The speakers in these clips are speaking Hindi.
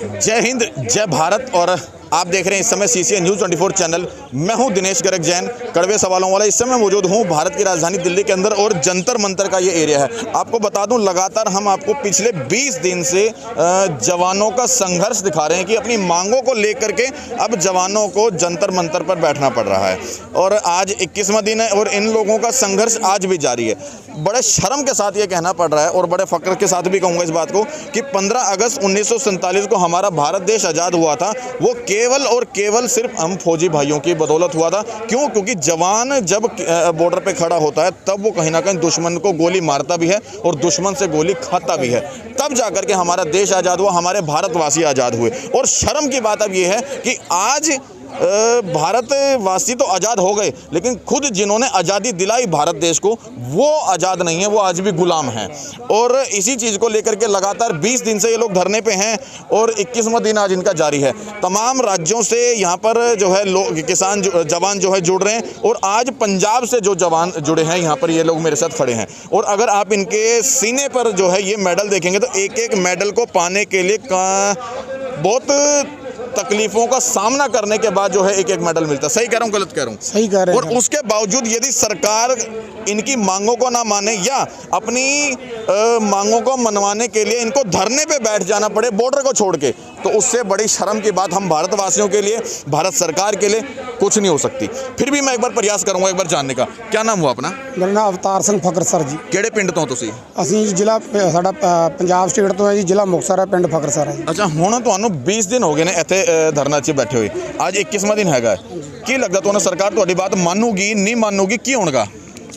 जय हिंद, जय भारत। और आप देख रहे हैं इस समय CCN न्यूज़ 24 चैनल। मैं हूं दिनेश गर्ग जैन, कड़वे सवालों वाला। इस समय मौजूद हूं भारत की राजधानी दिल्ली के अंदर और जंतर मंतर का ये एरिया है। आपको बता दूं, लगातार हम आपको पिछले 20 दिन से जवानों का संघर्ष दिखा रहे हैं कि अपनी मांगों को लेकर के अब जवानों को जंतर मंतर पर बैठना पड़ रहा है। और आज 21वां दिन है और इन लोगों का संघर्ष आज भी जारी है। बड़े शर्म के साथ ये कहना पड़ रहा है और बड़े फ़ख्र के साथ भी कहूँगा इस बात को कि 15 अगस्त 1947 को हमारा भारत देश आज़ाद हुआ था, वो केवल और केवल सिर्फ हम फौजी भाइयों की बदौलत हुआ था। क्यों? क्योंकि जवान जब बॉर्डर पे खड़ा होता है तब वो कहीं ना कहीं दुश्मन को गोली मारता भी है और दुश्मन से गोली खाता भी है। तब जाकर के हमारा देश आज़ाद हुआ, हमारे भारतवासी आज़ाद हुए। और शर्म की बात अब ये है कि आज भारतवासी तो आज़ाद हो गए, लेकिन खुद जिन्होंने आज़ादी दिलाई भारत देश को, वो आज़ाद नहीं है, वो आज भी गुलाम हैं। और इसी चीज़ को लेकर के लगातार 20 दिन से ये लोग धरने पे हैं और 21वां दिन आज इनका जारी है। तमाम राज्यों से यहाँ पर जो है लोग किसान जवान जो है जुड़ रहे हैं और आज पंजाब से जो जवान जुड़े हैं यहाँ पर, ये लोग मेरे साथ खड़े हैं। और अगर आप इनके सीने पर जो है ये मेडल देखेंगे तो एक एक मेडल को पाने के लिए बहुत तकलीफों का सामना करने के बाद जो है एक एक मेडल मिलता है। सही कह रहा हूँ, गलत कह रहा हूँ? सही कह रहे हैं। और उसके बावजूद यदि सरकार इनकी मांगों को ना माने या अपनी मांगों को मनवाने के लिए इनको धरने पे बैठ जाना पड़े बॉर्डर को छोड़ के, तो उससे बड़ी शर्म की बात हम भारतवासियों के लिए, भारत सरकार के लिए कुछ नहीं हो सकती। फिर भी मैं एक बार प्रयास करूँगा एक बार जानने का। क्या नाम हुआ अपना? मेरा नाम अवतार सिंह फकर सर जी। ਕਿਹੜੇ ਪਿੰਡ ਤੋਂ ਤੁਸੀਂ? ਅਸੀਂ ਜ਼ਿਲ੍ਹਾ ਸਾਡਾ ਪੰਜਾਬ ਸਟੇਟ ਤੋਂ ਹੈ ਜੀ, ਜ਼ਿਲ੍ਹਾ ਮੁਕਤਸਰ ਹੈ, ਪਿੰਡ ਫਕਰ ਸਰ ਹੈ ਜੀ। ਅੱਛਾ, ਹੁਣ ਤੁਹਾਨੂੰ 20 ਦਿਨ ਹੋ ਗਏ ਨੇ ਇੱਥੇ ਧਰਨਾ 'ਚ ਬੈਠੇ ਹੋਏ, ਅੱਜ 21ਵਾਂ ਦਿਨ ਹੈਗਾ। ਕੀ ਲੱਗਦਾ ਤੁਹਾਨੂੰ ਸਰਕਾਰ ਤੁਹਾਡੀ ਬਾਤ ਮੰਨੂਗੀ, ਨਹੀਂ ਮੰਨੂਗੀ, ਕੀ ਹੋਣਗਾ?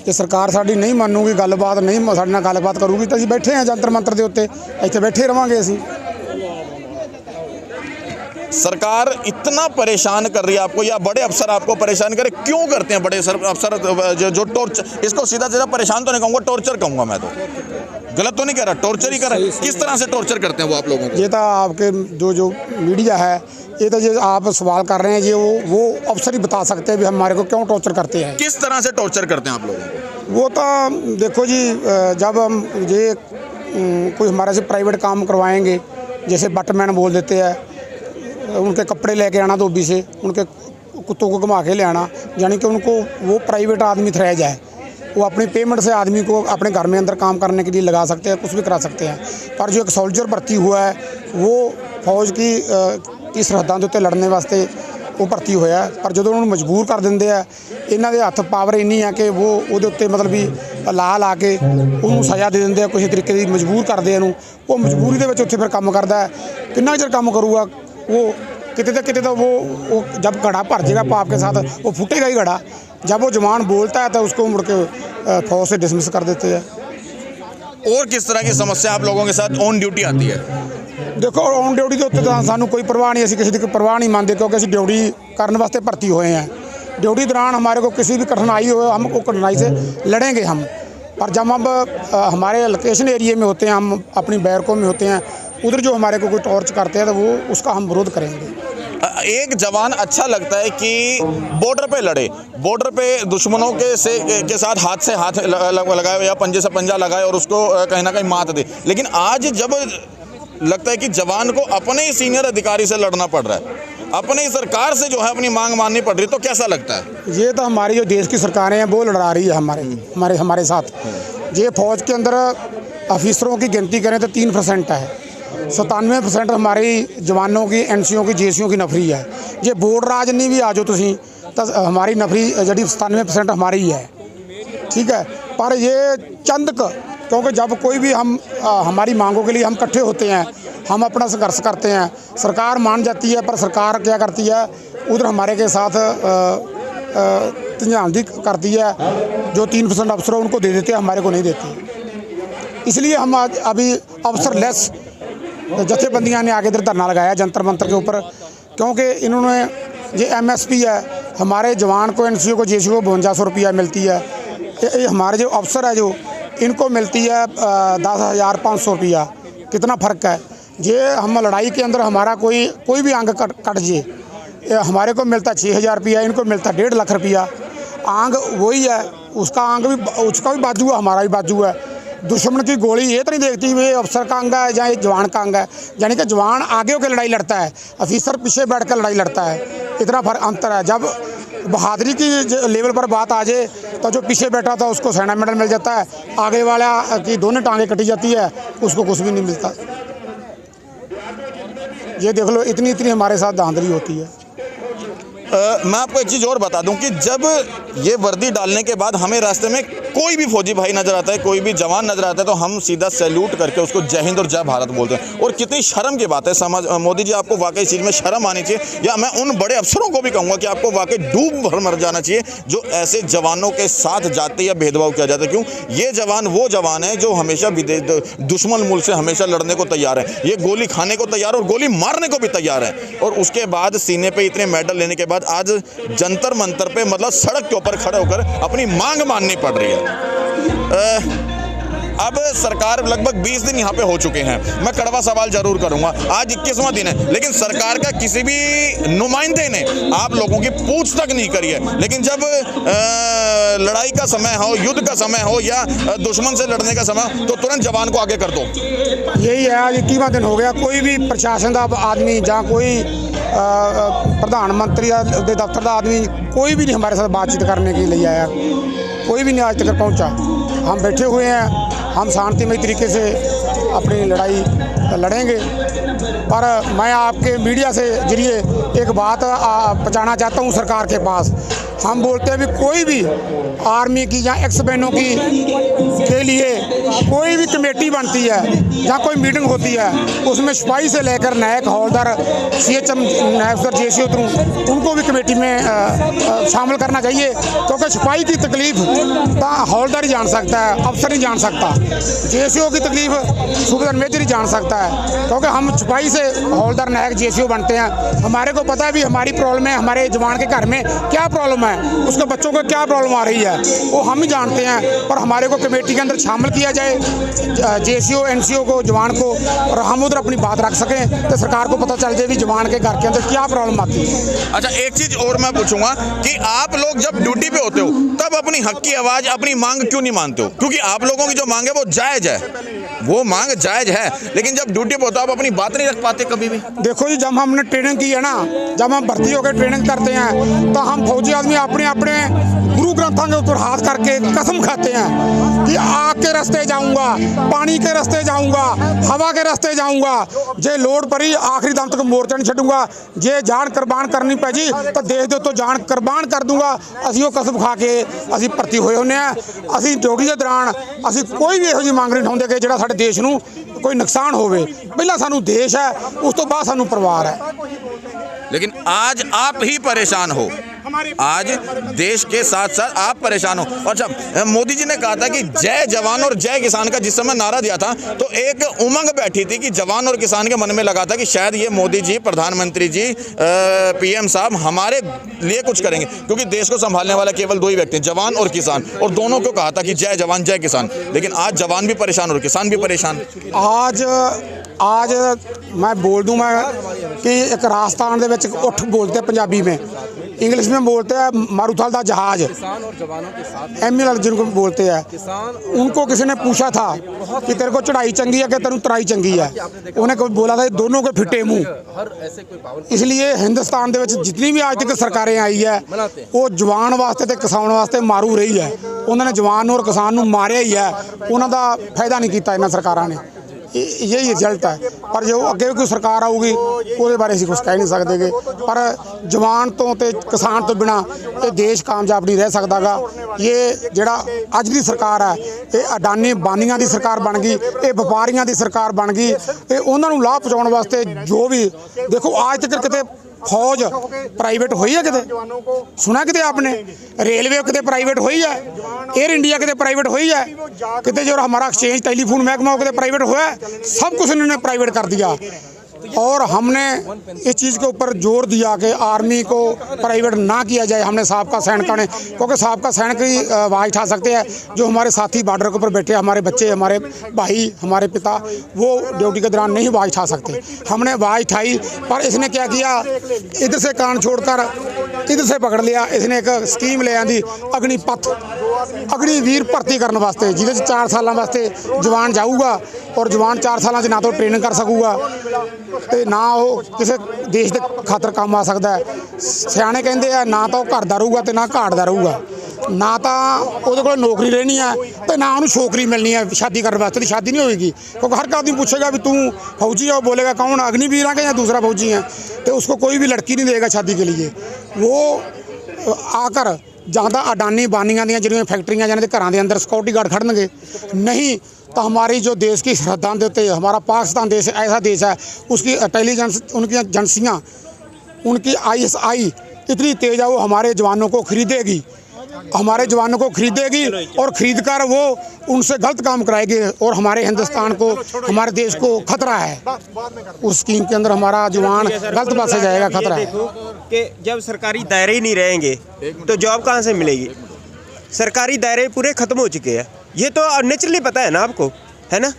ਜੇ ਸਰਕਾਰ ਸਾਡੀ ਨਹੀਂ ਮੰਨੂਗੀ, ਗੱਲਬਾਤ ਨਹੀਂ ਸਾਡੇ ਨਾਲ ਗੱਲਬਾਤ ਕਰੂਗੀ ਤਾਂ ਅਸੀਂ ਬੈਠੇ ਹਾਂ ਜੰਤਰ ਮੰਤਰ ਦੇ ਉੱਤੇ, ਇੱਥੇ ਬੈਠੇ ਰਵਾਂਗੇ ਅਸੀਂ। सरकार इतना परेशान कर रही है आपको या बड़े अफसर आपको परेशान करे? क्यों करते हैं बड़े अफसर जो टॉर्चर, इसको सीधा सीधा परेशान तो नहीं कहूँगा, टॉर्चर कहूँगा मैं तो। गलत तो नहीं कह रहा, टॉर्चर ही कर रहा है। किस तरह से टॉर्चर करते हैं वो आप लोगों को? ये तो आपके जो मीडिया है, ये तो जो आप सवाल कर रहे हैं, ये वो अफसर ही बता सकते हैं भी हमारे को क्यों टॉर्चर करते हैं। किस तरह से टॉर्चर करते हैं आप लोगों को? वो तो देखो जी, जब हम ये कोई हमारे से प्राइवेट काम करवाएंगे, जैसे बटमैन बोल देते हैं, उनके कपड़े लेके आना धोबी से, उनके कुत्तों को घुमा के ले आना, यानी कि उनको वो प्राइवेट आदमी ठहराया जाए। वो अपनी पेमेंट से आदमी को अपने घर में अंदर काम करने के लिए लगा सकते हैं, कुछ भी करा सकते हैं। पर जो एक सोल्जर भर्ती हुआ है, वो फौज की सरहदां के उत्ते लड़ने वास्ते वो भर्ती होया है। पर जो उन्होंने मजबूर कर देंगे है, इन्हों के हथ पावर इन्नी है कि वो वो मतलब भी ला के उन्होंने सज़ा दे देंगे, किसी तरीके की मजबूर करते हैं। वो मजबूरी के उत्थे फिर काम करता है, कितना चिर काम करूँगा वो, कितने तो वो जब घड़ा भर जाएगा पाप के साथ, वो फूटेगा ही घड़ा। जब वो जवान बोलता है तो उसको मुड़ के फौज से डिसमिस कर देते हैं। और किस तरह की समस्या आप लोगों के साथ ऑन ड्यूटी आती है? देखो, ऑन ड्यूटी के उत्ते सानू कोई परवाह नहीं, असी किसी की परवाह नहीं मानते, क्योंकि असी ड्यूटी करने वास्ते भर्ती हुए हैं। ड्यूटी दौरान हमारे को किसी भी कठिनाई हो, हम वो कठिनाई से लड़ेंगे हम। पर जब हम हमारे लोकेशन एरिए में होते हैं, हम अपनी बैरकों में होते हैं, उधर जो हमारे को कोई टॉर्च करते हैं तो वो उसका हम विरोध करेंगे। एक जवान अच्छा लगता है कि बॉर्डर पे लड़े, बॉर्डर पे दुश्मनों के साथ हाथ से हाथ लगाए या पंजे से पंजा लगाए और उसको कहीं ना कहीं मात दे। लेकिन आज जब लगता है कि जवान को अपने ही सीनियर अधिकारी से लड़ना पड़ रहा है, अपने ही सरकार से जो है अपनी मांग माननी पड़ रही, तो कैसा लगता है? ये तो हमारी जो देश की सरकारें हैं वो लड़ा रही है हमारे साथ। ये फौज के अंदर ऑफिसरों की गिनती करें तो 3% है, 97% हमारी जवानों की, एनसीओ की, जेसीओ की नफरी है। जे बोर्ड राज नहीं भी आ जाओ तुसी तो हमारी नफरी जी 97% हमारी ही है, ठीक है। पर ये चंद क्योंकि जब कोई भी हम हमारी मांगों के लिए हम इकट्ठे होते हैं, हम अपना संघर्ष करते हैं, सरकार मान जाती है, पर सरकार क्या करती है, उधर हमारे के साथ तंजानदी करती है। जो 3% अफसर उनको दे देते हैं, हमारे को नहीं देती। इसलिए हम आज अभी अफसर लेस जथेबंदियां ने आगे इधर धरना लगाया जंतर मंतर के ऊपर, क्योंकि इन्होंने ये MSP है, हमारे जवान को, एनसीओ को, जेसीओ को 5200 रुपया मिलती है। ये हमारे जो अफसर है, जो इनको मिलती है 10,500 रुपया। कितना फ़र्क है। ये हम लड़ाई के अंदर हमारा कोई भी अंग कट जाए, हमारे को मिलता 6,000 रुपया, इनको मिलता 1.5 लाख रुपया। आंग वही है, उसका भी बाजू है, हमारा भी बाजू है। दुश्मन की गोली ये तो नहीं देखती ये अफसर का अंग है या ये जवान का अंग है। यानी कि जवान आगे होकर लड़ाई लड़ता है, अफसर पीछे बैठ कर लड़ाई लड़ता है। इतना अंतर है। जब बहादुरी की लेवल पर बात आ जाए तो जो पीछे बैठा था उसको सेना मेडल मिल जाता है, आगे वाला की दोनों टांगें कटी जाती है, उसको कुछ भी नहीं मिलता। ये देख लो, इतनी इतनी हमारे साथ धांधली होती है। मैं आपको एक चीज़ और बता दूं कि जब ये वर्दी डालने के बाद हमें रास्ते में कोई भी फौजी भाई नज़र आता है, कोई भी जवान नज़र आता है, तो हम सीधा सैल्यूट करके उसको जय हिंद और जय भारत बोलते हैं। और कितनी शर्म की बात है। समझ मोदी जी, आपको वाकई इस चीज़ में शर्म आनी चाहिए, या मैं उन बड़े अफसरों को भी कहूँगा कि आपको वाकई डूब भर मर जाना चाहिए जो ऐसे जवानों के साथ जाते या भेदभाव किया जाता है। क्यों? ये जवान वो जवान है जो हमेशा दुश्मन मुल्क से हमेशा लड़ने को तैयार है, ये गोली खाने को तैयार और गोली मारने को भी तैयार है। और उसके बाद सीने पे इतने मेडल लेने के बाद आज जंतर मंतर पे, मतलब सड़क के ऊपर खड़े होकर अपनी मांग माननी पड़ रही है। अब सरकार लगभग 20 दिन यहाँ पे हो चुके हैं। मैं कड़वा सवाल जरूर करूंगा, आज 21वां दिन है, लेकिन सरकार का किसी भी नुमाइंदे ने आप लोगों की पूछ तक नहीं करी है। लेकिन जब लड़ाई का समय हो, युद्ध का समय हो या दुश्मन से लड़ने का समय, तो तुरंत जवान को आगे कर दो। यही है, आज 21वां दिन हो गया। कोई भी प्रशासन का आदमी जहाँ कोई प्रधानमंत्री के दफ्तर का आदमी कोई भी नहीं हमारे साथ बातचीत करने के लिए आया, कोई भी नहीं आज तक पहुंचा। हम बैठे हुए हैं, हम शांतिमय तरीके से अपनी लड़ाई लड़ेंगे। पर मैं आपके मीडिया से जरिए एक बात पहुंचाना चाहता हूं सरकार के पास। हम बोलते हैं भी कोई भी आर्मी की या एक्स बहनों की के लिए कोई भी कमेटी बनती है या कोई मीटिंग होती है, उसमें सिपाही से लेकर नायक, हवलदार, CHM, नायब सर, JCO थ्रू उनको भी कमेटी में शामिल करना चाहिए। क्योंकि सिपाही की तकलीफ हवलदार ही जान सकता है, अफसर नहीं जान सकता। JCO की तकलीफ सूबेदार मेजर ही जान सकता है। क्योंकि हम सिपाही से हवलदार, नायक, JCO बनते हैं, हमारे को पता है भी हमारी प्रॉब्लम है, हमारे जवान के घर में क्या प्रॉब्लम है, उसके बच्चों को क्या प्रॉब्लम आ रही है, वो हम ही जानते हैं। पर हमारे को कमेटी के अंदर शामिल किया जाए, JCO, NCO को, जवान को, और हम उधर अपनी बात रख सकें तो सरकार को पता चल जाए भी जवान के घर के अंदर क्या प्रॉब्लम आती है। अच्छा, एक चीज़ और मैं पूछूंगा कि आप लोग जब ड्यूटी पे होते हो तब अपनी हक की आवाज़, अपनी मांग क्यों नहीं मानते हो? क्योंकि आप लोगों की जो मांग है वो जायज़ है, वो मांग जायज़ है, लेकिन जब ड्यूटी पे होता है आप अपनी बात नहीं रख पाते कभी भी। देखो जी, जब हमने ट्रेनिंग की है ना, जब हम भर्ती होकर ट्रेनिंग करते हैं तो हम फौजी आदमी अपने अपने गुरु ग्रंथों के ऊपर हाथ करके कसम खाते हैं कि आग के रास्ते जाऊंगा, पानी के रास्ते जाऊंगा, हवा के रास्ते जाऊंगा, जे लोड़ परी आखिरी दम तक मोर्चा नहीं छड्डूंगा, जे जान कुर्बान करनी पै जी तो देश दे उत्तों जान कुर्बान कर दूंगा। असीं वो कसम खा के असीं भर्ती होए हुंदे आ। असीं ड्यूटी के दौरान असीं कोई भी इहो जी मंग नहीं उठाउंदे कि जिहड़ा साडे देश नूं कोई नुकसान होवे। पहला सानू देश है, उस तो बाद सानू परिवार है। लेकिन आज आप ही परेशान हो, आज देश के साथ साथ आप परेशान हो। अच्छा, मोदी जी ने कहा था कि जय जवान और जय किसान का जिस समय नारा दिया था तो एक उमंग बैठी थी कि जवान और किसान के मन में लगा था कि शायद ये मोदी जी, प्रधानमंत्री जी, PM साहब हमारे लिए कुछ करेंगे, क्योंकि देश को संभालने वाला केवल दो ही व्यक्ति हैं, जवान और किसान, और दोनों को कहा था कि जय जवान जय किसान। लेकिन आज जवान भी परेशान और किसान भी परेशान। आज मैं बोल दूँ मैं कि एक राजस्थान के विच उठ बोलते हैं पंजाबी में, इंग्लिश में बोलते हैं मारूथल का जहाज, किसान और जवानों के साथ ML जिनको बोलते हैं। किसान उनको किसी ने पूछा था कि तेरे को चढ़ाई चंगी है कि तेरे तराई चंगी है, उन्हें कोई बोला था दोनों के फिटे मुँह। हर ऐसे कोई पावर इसलिए हिंदुस्तान के विच जितनी भी आज तक सरकारें आई है वो जवान वास्ते ते किसान वास्ते मारू रही है। उन्होंने जवान और किसान नूं मारिया ही है, उन्होंने फायदा नहीं किया इन्हां सरकारां ने। यही रिजल्ट है। पर जो अगे कोई सरकार आऊगी उसके बारे असीं कुछ कह नहीं सकते, पर जवान तो ते किसान तो बिना ये देश कामयाब नहीं रह सकता गा। ये जिहड़ा अज दी सरकार है ये अडानी बानियां दी सरकार बन गई, ये व्यापारियों की सरकार बन गई। ये उन्होंने लाभ पहुँचाने वास्ते जो भी देखो आज तक किते फौज प्राइवेट हुई है, किते सुना किते आपने? रेलवे किते प्राइवेट हुई है, एयर इंडिया किते प्राइवेट हुई है, किते जो हमारा एक्सचेंज टेलीफोन महकमा किते प्राइवेट हुआ है? सब कुछ इन्होंने प्राइवेट कर दिया। और हमने इस चीज़ के ऊपर जोर दिया कि आर्मी को प्राइवेट ना किया जाए। हमने साबका सैनिकों ने, क्योंकि साबका सैनिक ही आवाज़ उठा सकते हैं, जो हमारे साथी बॉर्डर के ऊपर बैठे, हमारे बच्चे, हमारे भाई, हमारे पिता, वो ड्यूटी के दौरान नहीं आवाज़ उठा सकते। हमने आवाज़ उठाई, पर इसने क्या किया, इधर से कान छोड़कर इधर से पकड़ लिया। इसने एक स्कीम ले आंदी अग्निपथ, अग्निवीर भर्ती करने वास्ते, जिहदे 4 सालों वास्ते जवान जाऊगा और जवान 4 सालों च ना तो ट्रेनिंग कर सकूगा ते ना वो किसी देश के खातर काम आ सकता है। सियाणे कहते हैं ना तो घर दा रहूगा ते ना घाट दा रहूगा, ना तो ਉਹਦੇ ਕੋਲ नौकरी रहनी है तो ना उन्होंने छोकरी मिलनी है। शादी करने वास्ते तो शादी नहीं होगी, क्योंकि हर आदमी पूछेगा भी तू फौजी है, वो बोलेगा कौन अग्निवीर है या दूसरा फौजी है, तो उसको कोई भी लड़की नहीं देगा शादी के लिए। वो आकर ज़्यादा अडानी बानियां दी जिहड़ियां फैक्ट्रियां जिन्हां दे घरां दे अंदर सिक्योरिटी गार्ड खड़नगे नहीं, तो हमारी जो देश की सरहदां दे उत्ते, हमारा पाकिस्तान देश ऐसा देश है, उसकी इंटेलिजेंस, उनकी एजेंसियाँ, उनकी ISI इतनी तेज़ है, वो हमारे जवानों को खरीदेगी, हमारे जवानों को खरीदेगी और खरीद कर वो उनसे गलत काम कराएगी और हमारे हिंदुस्तान को, हमारे देश को खतरा है। उस स्कीम के अंदर हमारा जवान गलत पास से जाएगा, खतरा है। कि जब सरकारी दायरे ही नहीं रहेंगे तो जॉब कहाँ से मिलेगी? सरकारी दायरे पूरे ख़त्म हो चुके हैं, ये तो नेचुरली पता है ना आपको, है ना।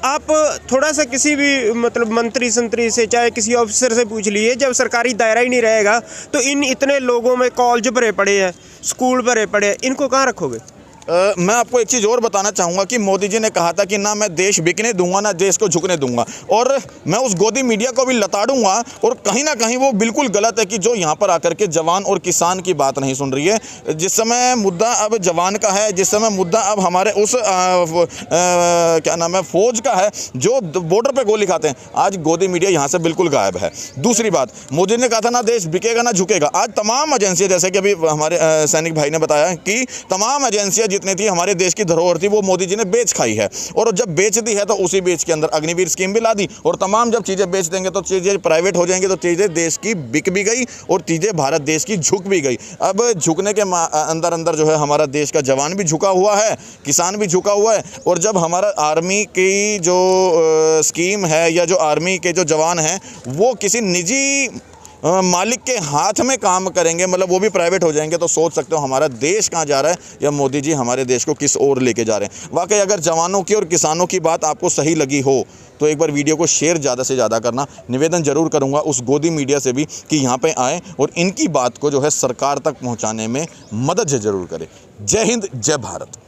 आप थोड़ा सा किसी भी मतलब मंत्री संतरी से, चाहे किसी ऑफिसर से पूछ लीजिए, जब सरकारी दायरा ही नहीं रहेगा तो इन इतने लोगों में कॉलेज भरे पड़े हैं, स्कूल भरे पड़े हैं, इनको कहाँ रखोगे? मैं आपको एक चीज़ और बताना चाहूँगा कि मोदी जी ने कहा था कि ना मैं देश बिकने दूंगा ना देश को झुकने दूंगा, और मैं उस गोदी मीडिया को भी लताड़ूंगा। और कहीं ना कहीं वो बिल्कुल गलत है कि जो यहाँ पर आकर के जवान और किसान की बात नहीं सुन रही है। जिस समय मुद्दा अब जवान का है, जिस समय मुद्दा अब हमारे उस क्या नाम है फ़ौज का है जो बॉर्डर पर गोली खाते हैं, आज गोदी मीडिया यहाँ से बिल्कुल गायब है। दूसरी बात, मोदी ने कहा था ना देश बिकेगा ना झुकेगा, आज तमाम एजेंसियाँ, जैसे कि अभी हमारे सैनिक भाई ने बताया कि तमाम एजेंसियाँ जितनी थी हमारे देश की धरोहर थी वो मोदी जी ने बेच खाई है, और जब बेच दी है तो उसी बेच के अंदर अग्निवीर स्कीम भी ला दी, और तमाम जब चीज़ें बेच देंगे तो चीज़ें प्राइवेट हो जाएंगी, तो चीज़ें देश की बिक भी गई और चीज़ें भारत देश की झुक भी गई। अब झुकने के अंदर अंदर जो है हमारा देश का जवान भी झुका हुआ है, किसान भी झुका हुआ है, और जब हमारा आर्मी की जो स्कीम है या जो आर्मी के जो जवान हैं वो किसी निजी मालिक के हाथ में काम करेंगे, मतलब वो भी प्राइवेट हो जाएंगे, तो सोच सकते हो हमारा देश कहाँ जा रहा है या मोदी जी हमारे देश को किस ओर लेके जा रहे हैं। वाकई अगर जवानों की और किसानों की बात आपको सही लगी हो तो एक बार वीडियो को शेयर ज़्यादा से ज़्यादा करना। निवेदन जरूर करूँगा उस गोदी मीडिया से भी कि यहाँ पे आएँ और इनकी बात को जो है सरकार तक पहुँचाने में मदद ज़रूर करें। जय हिंद, जय भारत।